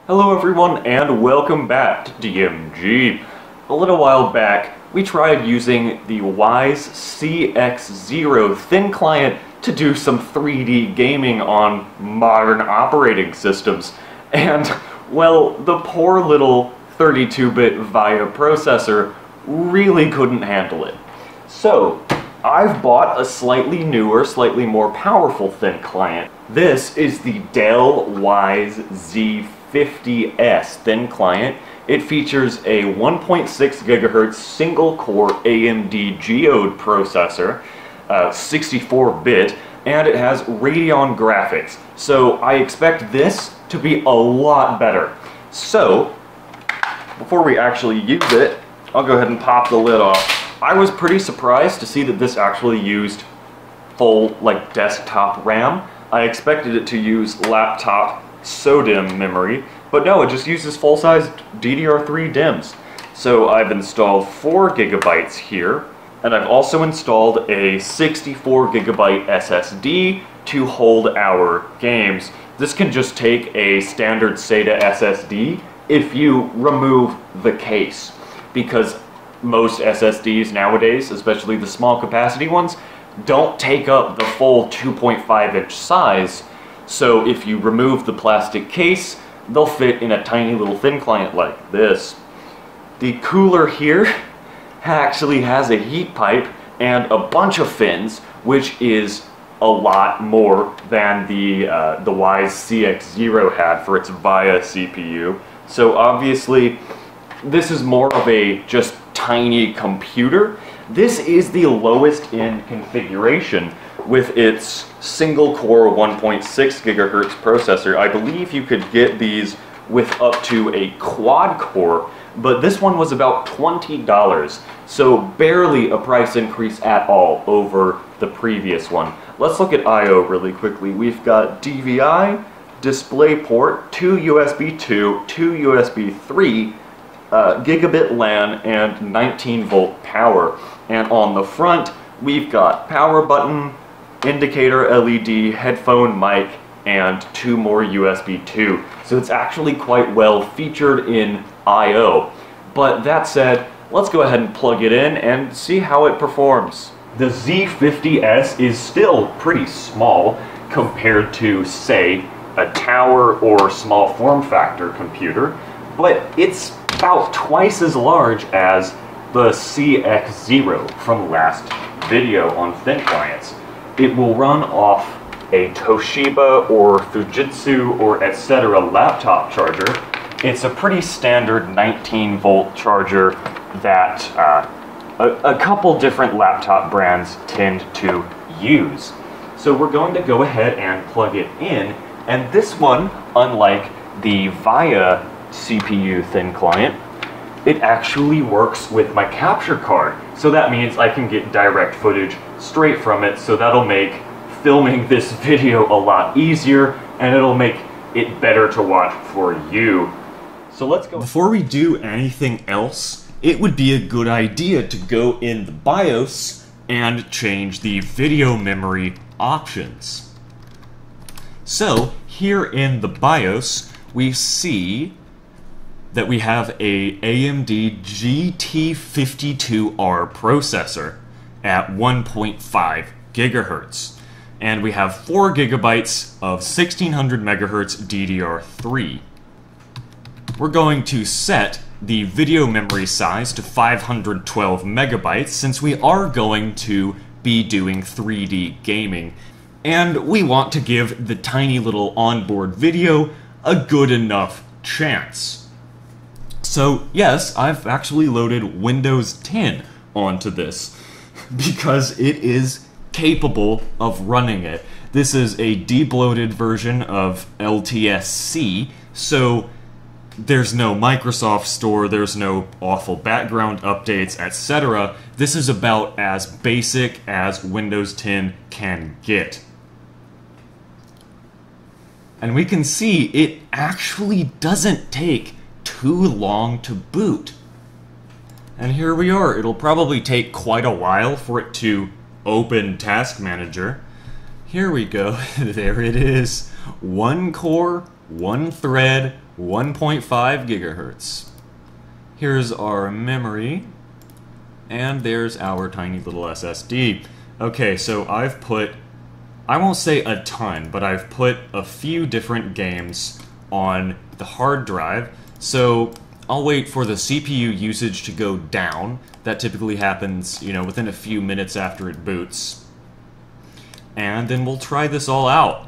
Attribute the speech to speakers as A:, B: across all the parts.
A: Hello everyone and welcome back to DMG. A little while back, we tried using the Wyse CX0 thin client to do some 3D gaming on modern operating systems. And, well, the poor little 32-bit VIA processor really couldn't handle it. So, I've bought a slightly newer, slightly more powerful thin client. This is the Dell Wyse Z50S thin client. It features a 1.6 GHz single-core AMD Geode processor, 64-bit, and it has Radeon graphics. So I expect this to be a lot better. So, before we actually use it, I'll go ahead and pop the lid off. I was pretty surprised to see that this actually used full, desktop RAM. I expected it to use laptop SODIMM memory, but no, it just uses full-size DDR3 DIMMs. So I've installed 4 GB here, and I've also installed a 64 GB SSD to hold our games. This can just take a standard SATA SSD if you remove the case, because most SSDs nowadays, especially the small capacity ones, don't take up the full 2.5-inch size. So if you remove the plastic case, they'll fit in a tiny little thin client like this. The cooler here actually has a heat pipe and a bunch of fins, which is a lot more than the Wyse CX0 had for its VIA CPU. So obviously, this is more of a just tiny computer. This is the lowest in configuration with its single-core 1.6 GHz processor. I believe you could get these with up to a quad-core, but this one was about $20, so barely a price increase at all over the previous one. Let's look at I/O really quickly. We've got DVI, DisplayPort, 2 USB 2, 2 USB 3, gigabit LAN, and 19-volt power. And on the front, we've got power button, indicator LED, headphone mic, and 2 more USB 2. So it's actually quite well featured in I/O. But that said, let's go ahead and plug it in and see how it performs. The Z50S is still pretty small compared to, say, a tower or small form factor computer, but it's about twice as large as the CX0 from last video on thin clients. It will run off a Toshiba or Fujitsu or etc. laptop charger. It's a pretty standard 19-volt charger that a couple different laptop brands tend to use. So we're going to go ahead and plug it in, and this one, unlike the VIA CPU thin client, it actually works with my capture card. So that means I can get direct footage straight from it, so that'll make filming this video a lot easier, and it'll make it better to watch for you. So let's go. Before we do anything else, it would be a good idea to go in the BIOS and change the video memory options. So here in the BIOS, we see that we have a AMD GT52R processor at 1.5 GHz. And we have 4 GB of 1600 MHz DDR3. We're going to set the video memory size to 512 megabytes since we are going to be doing 3D gaming. And we want to give the tiny little onboard video a good enough chance. So yes, I've actually loaded Windows 10 onto this because it is capable of running it. This is a debloated version of LTSC, so there's no Microsoft Store, there's no awful background updates, etc. This is about as basic as Windows 10 can get. And we can see it actually doesn't take too long to boot. And here we are. It'll probably take quite a while for it to open Task Manager. Here we go. There it is. 1 core, one thread, 1.5 gigahertz. Here's our memory, and there's our tiny little SSD. Okay, so I've put, I won't say a ton, but I've put a few different games on the hard drive, so I'll wait for the CPU usage to go down. That typically happens, you know, within a few minutes after it boots. And then we'll try this all out.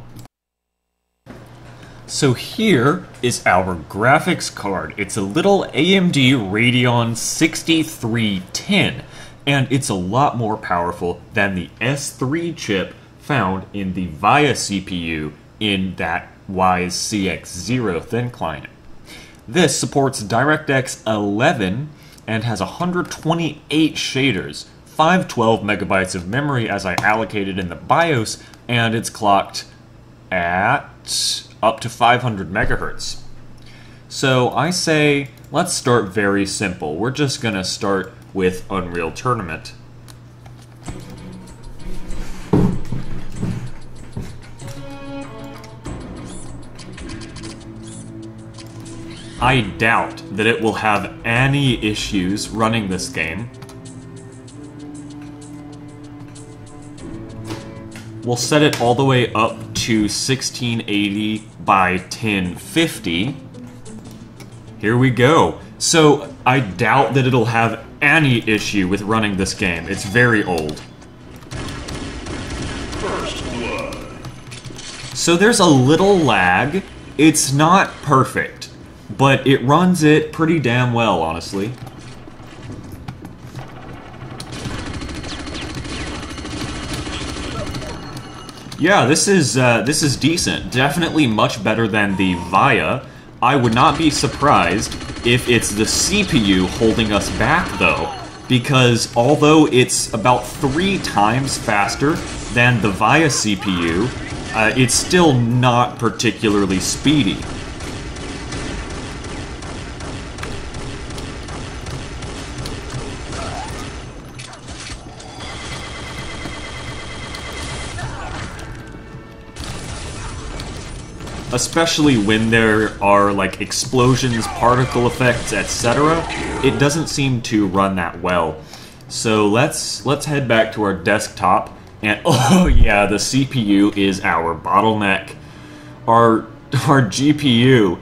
A: So here is our graphics card. It's a little AMD Radeon 6310, and it's a lot more powerful than the S3 chip found in the VIA CPU in that Wyse CX0 thin client. This supports DirectX 11 and has 128 shaders, 512 megabytes of memory as I allocated in the BIOS, and it's clocked at up to 500 megahertz. So I say, let's start very simple. We're just gonna start with Unreal Tournament. I doubt that it will have any issues running this game. We'll set it all the way up to 1680 by 1050. Here we go. So I doubt that it'll have any issue with running this game. It's very old. First blood. So there's a little lag. It's not perfect, but it runs it pretty damn well, honestly. Yeah, this is decent. Definitely much better than the VIA. I would not be surprised if it's the CPU holding us back, though, because although it's about 3 times faster than the VIA CPU, it's still not particularly speedy. Especially when there are, like, explosions, particle effects, etc., it doesn't seem to run that well. So let's head back to our desktop, and oh yeah, the CPU is our bottleneck. Our GPU,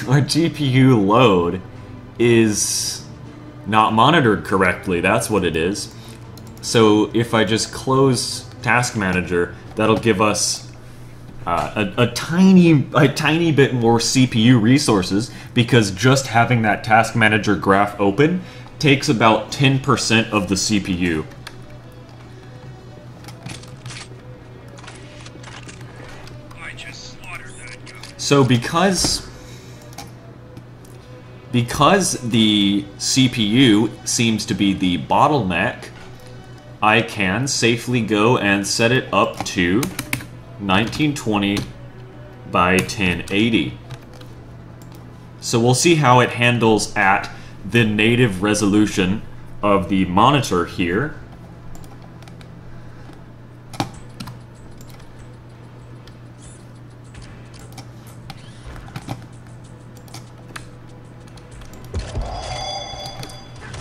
A: our GPU load is not monitored correctly. That's what it is. So if I just close Task Manager, that'll give us a tiny bit more CPU resources, because just having that Task Manager graph open takes about 10% of the CPU. I just slaughtered that guy. So because the CPU seems to be the bottleneck, I can safely go and set it up to 1920 by 1080. So we'll see how it handles at the native resolution of the monitor here.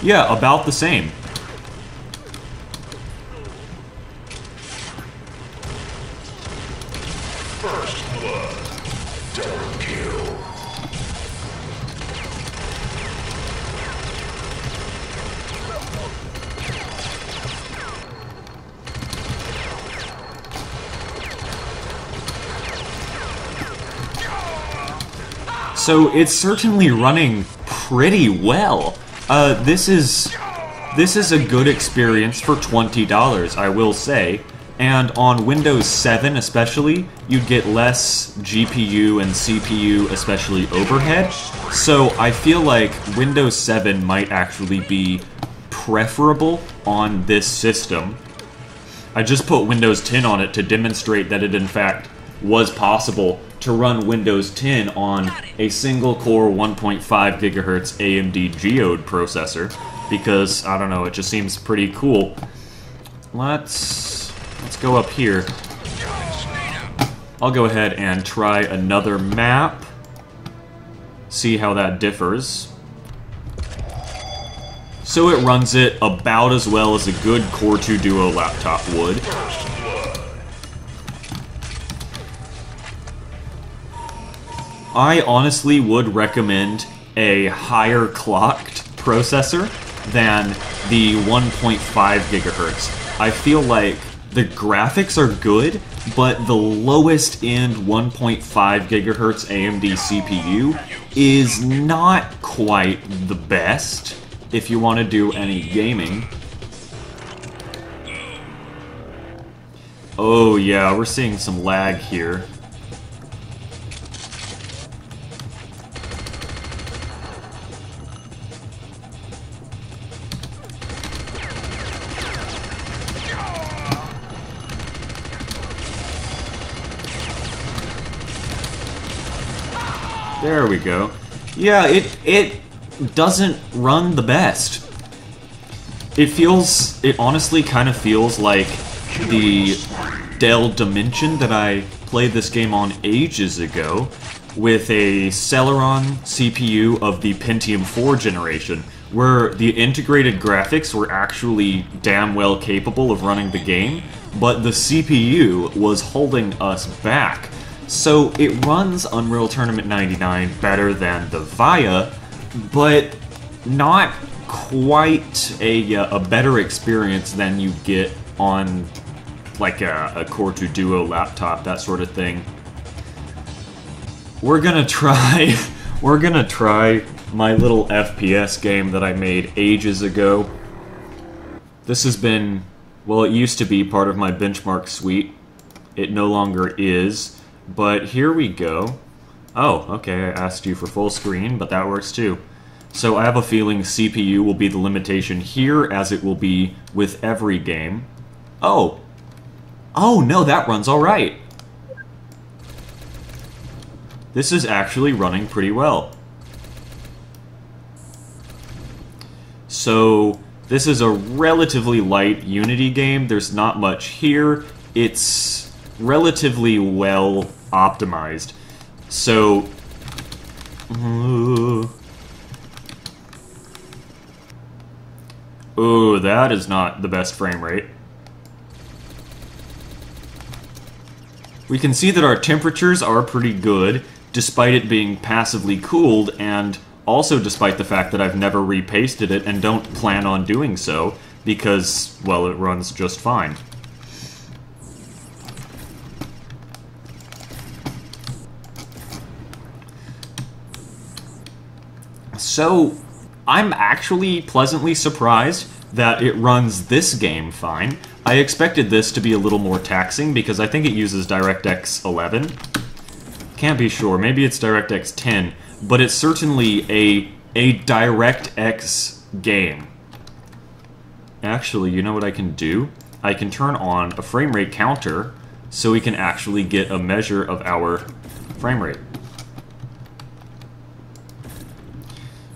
A: Yeah, about the same.
B: First blood. Double kill.
A: So it's certainly running pretty well. This is a good experience for $20, I will say. And on Windows 7 especially, you'd get less GPU and CPU, especially overhead. So I feel like Windows 7 might actually be preferable on this system. I just put Windows 10 on it to demonstrate that it in fact was possible to run Windows 10 on a single-core 1.5 gigahertz AMD Geode processor, because, I don't know, it just seems pretty cool. Let's go up here. I'll go ahead and try another map. See how that differs. So it runs it about as well as a good Core 2 Duo laptop would. I honestly would recommend a higher clocked processor than the 1.5 gigahertz. I feel like the graphics are good, but the lowest end 1.5 gigahertz AMD CPU is not quite the best if you want to do any gaming. Oh yeah, we're seeing some lag here. There we go. Yeah, it doesn't run the best. It honestly kind of feels like the Dell Dimension that I played this game on ages ago with a Celeron CPU of the Pentium 4 generation, where the integrated graphics were actually damn well capable of running the game, but the CPU was holding us back. So it runs Unreal Tournament 99 better than the VIA, but not quite a better experience than you get on like a Core 2 Duo laptop, that sort of thing. We're gonna try my little FPS game that I made ages ago. This has been, well, it used to be part of my benchmark suite. It no longer is. But here we go. Oh, okay, I asked you for full screen, but that works too. So I have a feeling CPU will be the limitation here, as it will be with every game. Oh. Oh, no, that runs alright. This is actually running pretty well. So, this is a relatively light Unity game. There's not much here. It's relatively well optimized. So, oh, that is not the best frame rate. We can see that our temperatures are pretty good, despite it being passively cooled, and also despite the fact that I've never repasted it and don't plan on doing so, because, well, it runs just fine. So, I'm actually pleasantly surprised that it runs this game fine. I expected this to be a little more taxing because I think it uses DirectX 11. Can't be sure, maybe it's DirectX 10, but it's certainly a DirectX game. Actually, you know what I can do? I can turn on a frame rate counter so we can actually get a measure of our frame rate.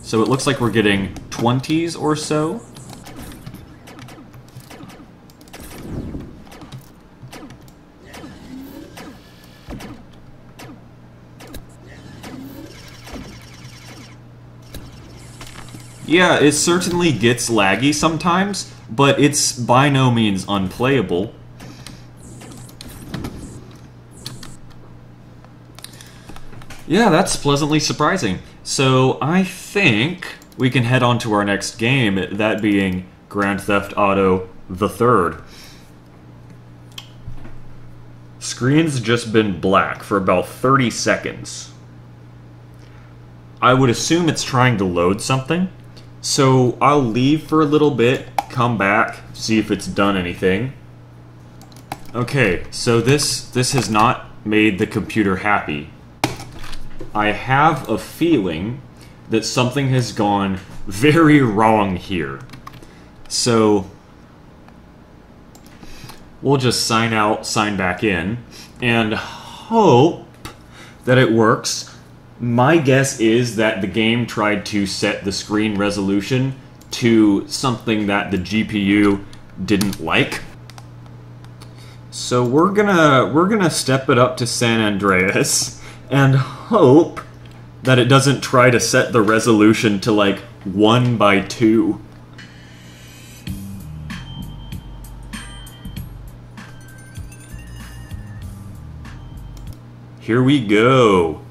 A: So it looks like we're getting 20s or so. Yeah, it certainly gets laggy sometimes, but it's by no means unplayable. Yeah, that's pleasantly surprising. So I think we can head on to our next game, that being Grand Theft Auto the Third. Screen's just been black for about 30 seconds. I would assume it's trying to load something. So I'll leave for a little bit, come back, see if it's done anything. Okay, so this has not made the computer happy. I have a feeling that something has gone very wrong here. So we'll just sign out, sign back in, and hope that it works. My guess is that the game tried to set the screen resolution to something that the GPU didn't like. So we're gonna step it up to San Andreas and hope that it doesn't try to set the resolution to like 1:2. Here we go.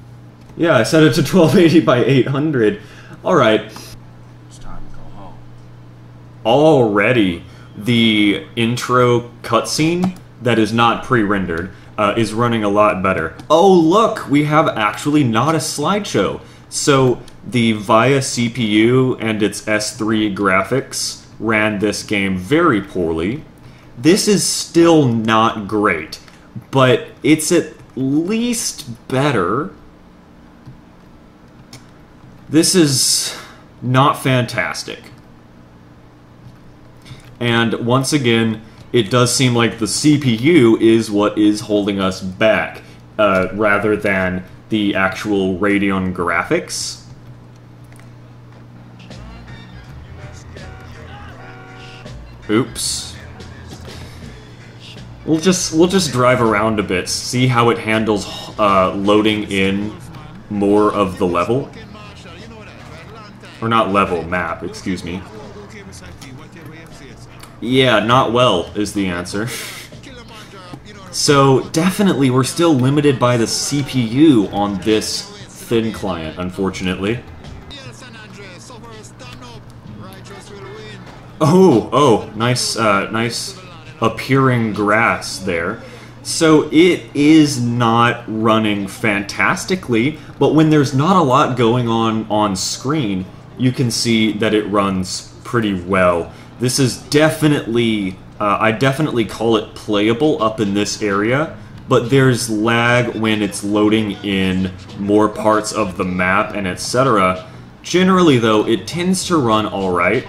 A: Yeah, I set it to 1280 by 800. Alright.
C: It's time to go home.
A: Already, the intro cutscene that is not pre-rendered is running a lot better. Oh look, we have actually not a slideshow. So the VIA CPU and its S3 graphics ran this game very poorly. This is still not great, but it's at least better. This is not fantastic. And once again, it does seem like the CPU is what is holding us back, rather than the actual Radeon graphics. Oops. We'll just drive around a bit, see how it handles loading in more of the level. Or not level, map, excuse me. Yeah, not well is the answer. So definitely we're still limited by the CPU on this thin client, unfortunately. Oh, nice, nice appearing grass there. So it is not running fantastically, but when there's not a lot going on screen, you can see that it runs pretty well. This is definitely, I definitely call it playable up in this area, but there's lag when it's loading in more parts of the map and etc. Generally though, it tends to run alright.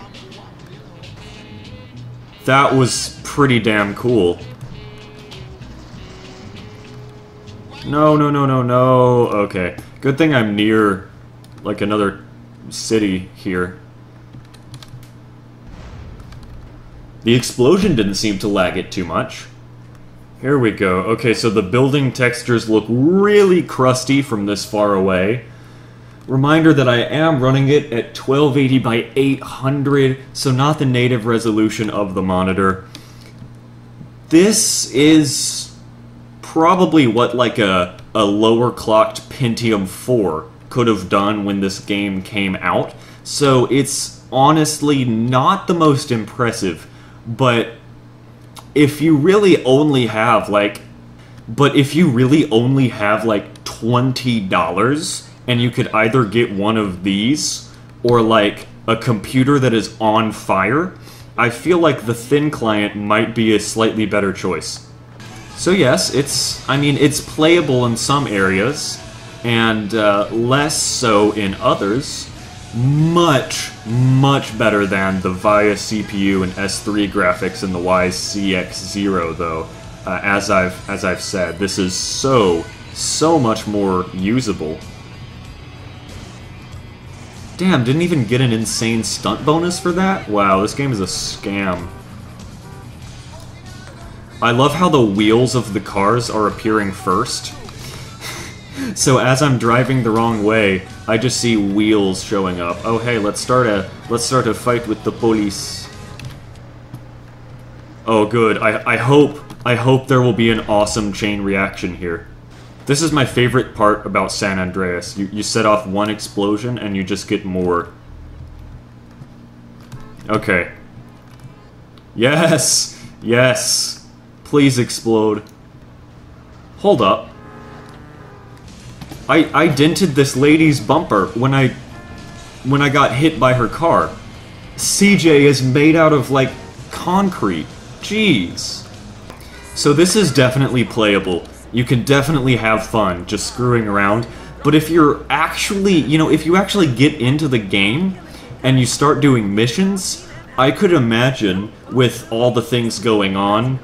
A: That was pretty damn cool. No. Okay. Good thing I'm near, like, another city here. The explosion didn't seem to lag it too much. Here we go. Okay, so the building textures look really crusty from this far away. Reminder that I am running it at 1280 by 800, so not the native resolution of the monitor. This is probably what like a lower clocked Pentium 4 could have done when this game came out. So it's honestly not the most impressive, but if you really only have like $20 and you could either get one of these or like a computer that is on fire, I feel like the thin client might be a slightly better choice. So yes, it's playable in some areas, and less so in others. Much better than the VIA CPU and S3 graphics in the Wise CX0 though. As I've said, this is so much more usable. Damn, didn't even get an insane stunt bonus for that? Wow, this game is a scam. I love how the wheels of the cars are appearing first. So as I'm driving the wrong way, I just see wheels showing up. Oh hey, let's start a fight with the police. Oh good, I hope there will be an awesome chain reaction here. This is my favorite part about San Andreas. You set off one explosion and you just get more. Okay. Yes! Yes! Please explode. Hold up. I dented this lady's bumper when I got hit by her car. CJ is made out of, like, concrete. Jeez. So this is definitely playable. You can definitely have fun just screwing around. But if you're actually, if you actually get into the game and you start doing missions, I could imagine with all the things going on,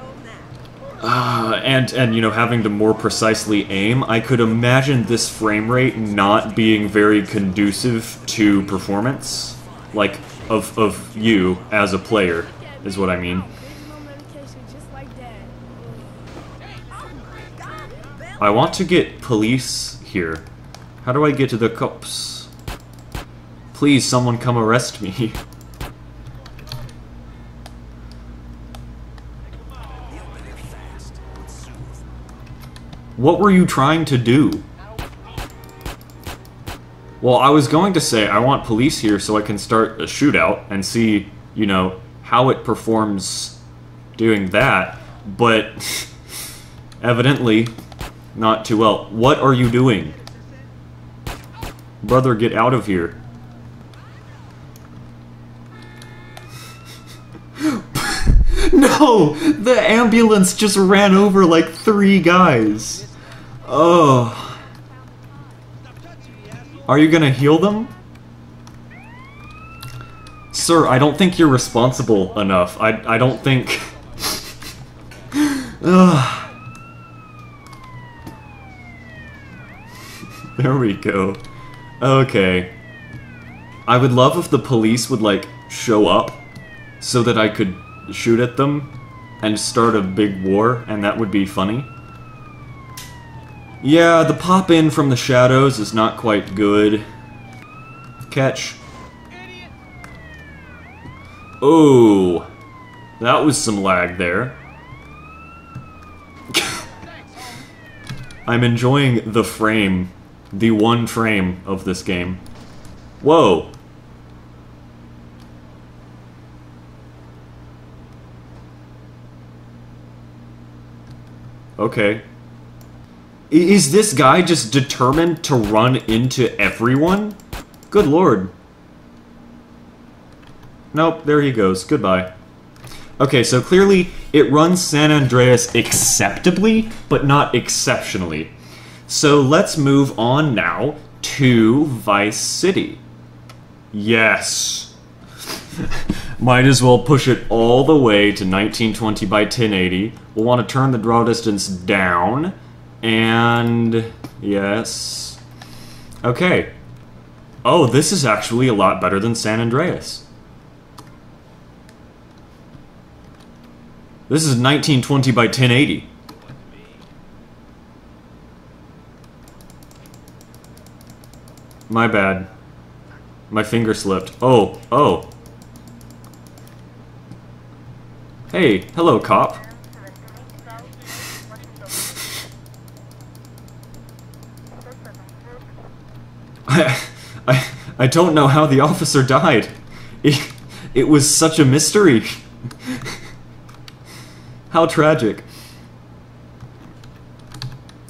A: and having to more precisely aim, I could imagine this frame rate not being very conducive to performance, like, of you as a player, is what I mean. I want to get police here. How do I get to the cops? Please, someone come arrest me. What were you trying to do? Well, I was going to say I want police here so I can start a shootout and see, you know, how it performs doing that, but evidently not too well. What are you doing? Brother, get out of here. No! The ambulance just ran over like 3 guys. Oh. Are you gonna heal them? Sir, I don't think you're responsible enough. I don't think... There we go. Okay. I would love if the police would, like, show up so that I could shoot at them and start a big war, and that would be funny. Yeah, the pop-in from the shadows is not quite good. Catch. Oh, that was some lag there. I'm enjoying the frame, the one frame of this game. Whoa. Okay. Is this guy just determined to run into everyone? Good lord. Nope, there he goes. Goodbye. Okay, so clearly it runs San Andreas acceptably, but not exceptionally. So let's move on now to Vice City. Yes. Might as well push it all the way to 1920 by 1080. We'll want to turn the draw distance down. And... yes. Okay. Oh, this is actually a lot better than San Andreas. This is 1920 by 1080. My bad. My finger slipped. Oh, oh. Hey, hello, cop. I don't know how the officer died. It was such a mystery. How tragic.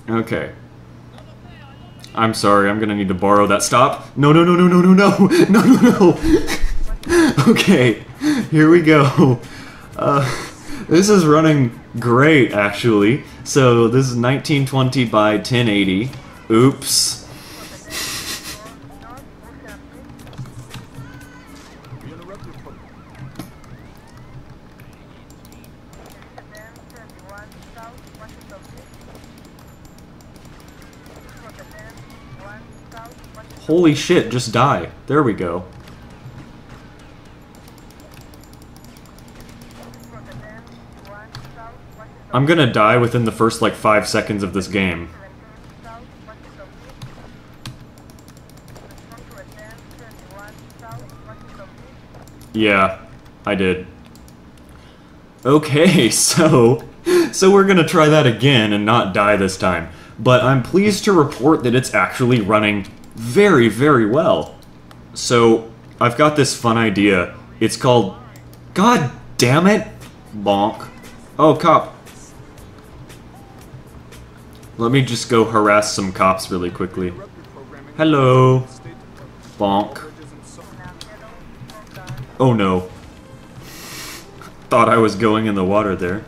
A: Okay. I'm sorry, I'm gonna need to borrow that. Stop. No, no, no, no, no, no, no. No, no, no. Okay, here we go. This is running great, actually. So, this is 1920 by 1080. Oops. Holy shit, just die. There we go. I'm gonna die within the first, like, 5 seconds of this game. Yeah, I did. Okay, so we're gonna try that again and not die this time. But I'm pleased to report that it's actually running very, very well. So, I've got this fun idea. It's called... God damn it! Bonk. Oh, cop. Let me just go harass some cops really quickly. Hello. Bonk. Oh no. Thought I was going in the water there.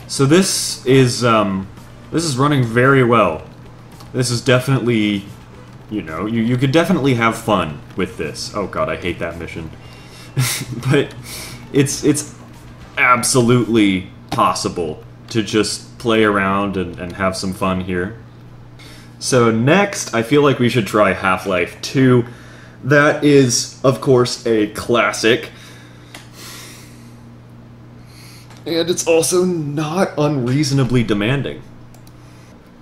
A: So this is running very well. This is definitely, you know, you could definitely have fun with this. Oh god, I hate that mission. But it's absolutely possible to just play around and have some fun here. So next, I feel like we should try Half-Life 2. That is, of course, a classic. And it's also not unreasonably demanding.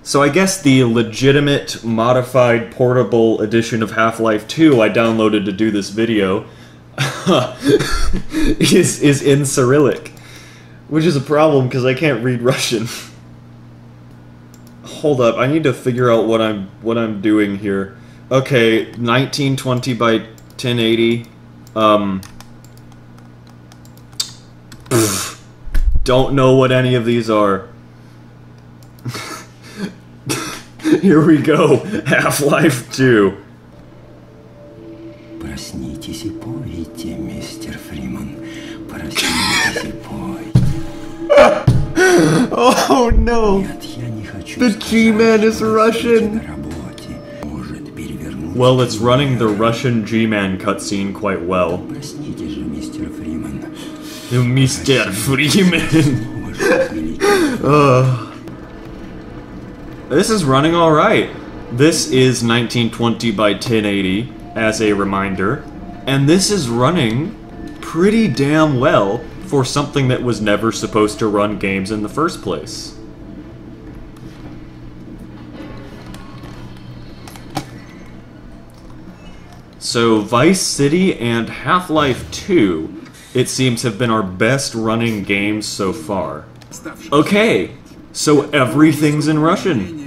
A: So I guess the legitimate, modified, portable edition of Half-Life 2 I downloaded to do this video is in Cyrillic. Which is a problem because I can't read Russian. Hold up, I need to figure out what I'm doing here. Okay, 1920 by 1080. Don't know what any of these are. Here we go. Half-Life 2.
D: Проснитесь и пойте, мистер Фриман. Проснитесь и пойте.
A: Oh no!
D: Нет, я не хочу
A: The G-Man is Russian!
D: на работе. Может перевернуть.
A: Well, it's running the Russian G-Man cutscene quite well.
D: Проснитесь же, мистер Фриман.
A: Mr. Freeman!
D: Ваше величество.
A: This is running alright. This is 1920 by 1080, as a reminder. And this is running pretty damn well for something that was never supposed to run games in the first place. So Vice City and Half-Life 2, it seems, have been our best running games so far. Okay, so everything's in Russian.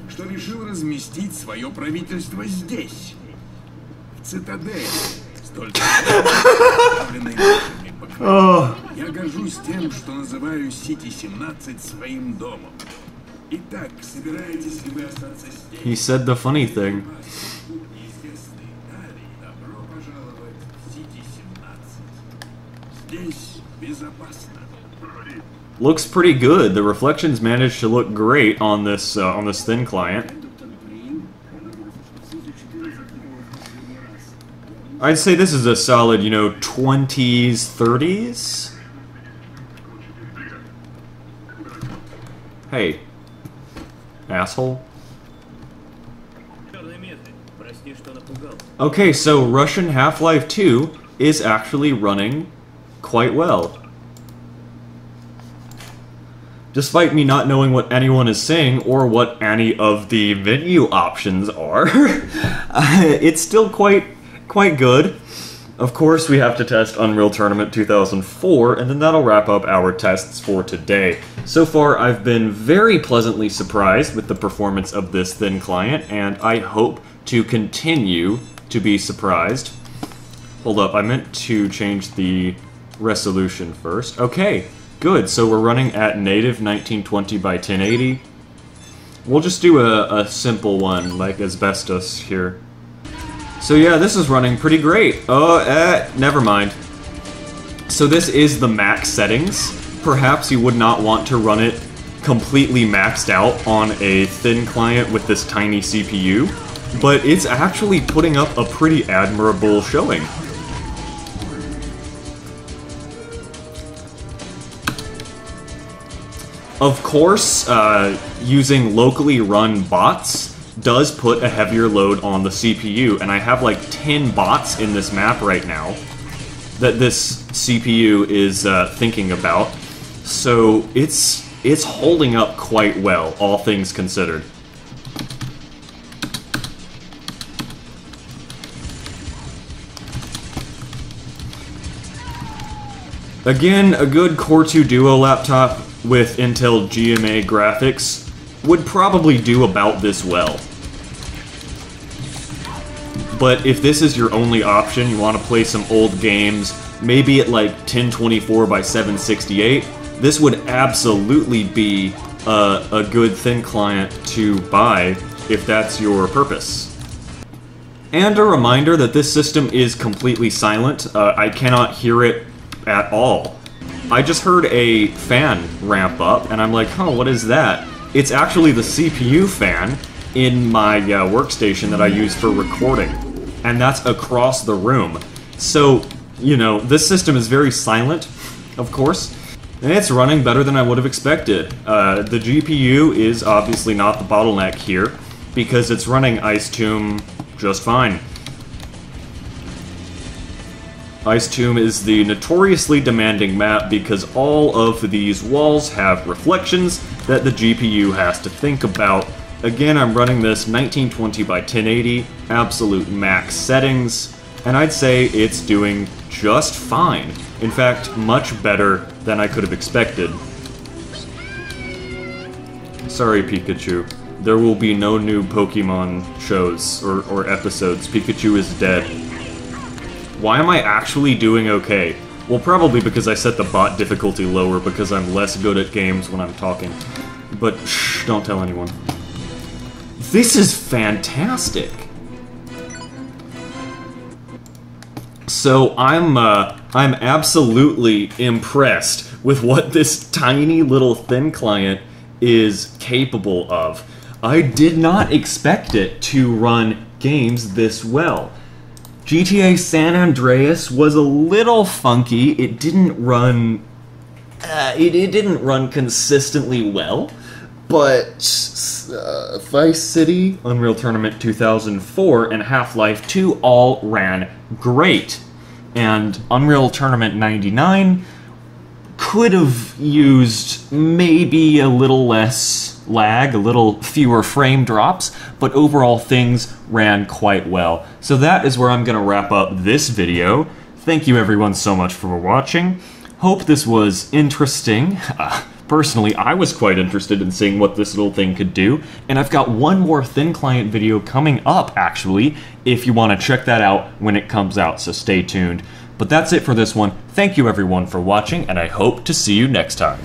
E: Что решил разместить свое правительство здесь, в цитадели, столь представленной нашими поколениями. Я горжусь тем, что называю Сити-17 своим домом. Итак, собираетесь ли вы остаться здесь?
A: He said the funny thing.
E: Неизвестный далее. Добро пожаловать в Сити-17. Здесь безопасно.
A: Looks pretty good. The reflections managed to look great on this thin client. I'd say this is a solid, 20s, 30s? Hey. Asshole. Okay, so Russian Half-Life 2 is actually running quite well. Despite me not knowing what anyone is saying or what any of the menu options are, it's still quite good. Of course, we have to test Unreal Tournament 2004, and then that'll wrap up our tests for today. So far, I've been very pleasantly surprised with the performance of this thin client, and I hope to continue to be surprised. Hold up, I meant to change the resolution first. Okay. Good, so we're running at native 1920 by 1080. We'll just do a simple one, like Asbestos here. So yeah, this is running pretty great. Never mind. So this is the max settings. Perhaps you would not want to run it completely maxed out on a thin client with this tiny CPU, but it's actually putting up a pretty admirable showing. Of course, using locally run bots does put a heavier load on the CPU, and I have like 10 bots in this map right now that this CPU is thinking about, so it's holding up quite well, all things considered. Again, a good Core 2 Duo laptop with Intel GMA graphics would probably do about this well. But if this is your only option, you want to play some old games, maybe at like 1024 by 768, this would absolutely be a good thin client to buy if that's your purpose. And a reminder that this system is completely silent. I cannot hear it at all. I just heard a fan ramp up, and I'm like, huh, what is that? It's actually the CPU fan in my workstation that I use for recording, and that's across the room. So, this system is very silent, of course, and it's running better than I would have expected. The GPU is obviously not the bottleneck here, because it's running Ice Tomb just fine. Ice Tomb is the notoriously demanding map because all of these walls have reflections that the GPU has to think about. Again, I'm running this 1920 by 1080, absolute max settings, and I'd say it's doing just fine. In fact, much better than I could have expected. Sorry, Pikachu. There will be no new Pokemon shows or episodes. Pikachu is dead. Why am I actually doing okay? Well, probably because I set the bot difficulty lower because I'm less good at games when I'm talking. But shh, don't tell anyone. This is fantastic! So I'm absolutely impressed with what this tiny little thin client is capable of. I did not expect it to run games this well. GTA San Andreas was a little funky. It didn't run... it didn't run consistently well, but Vice City, Unreal Tournament 2004, and Half-Life 2 all ran great. And Unreal Tournament 99 could have used maybe a little less lag, a little fewer frame drops, but overall things ran quite well. So that is where I'm going to wrap up this video. Thank you everyone so much for watching. Hope this was interesting. Personally, I was quite interested in seeing what this little thing could do, and I've got one more thin client video coming up, actually, if you want to check that out when it comes out, so stay tuned. But that's it for this one. Thank you everyone for watching, and I hope to see you next time.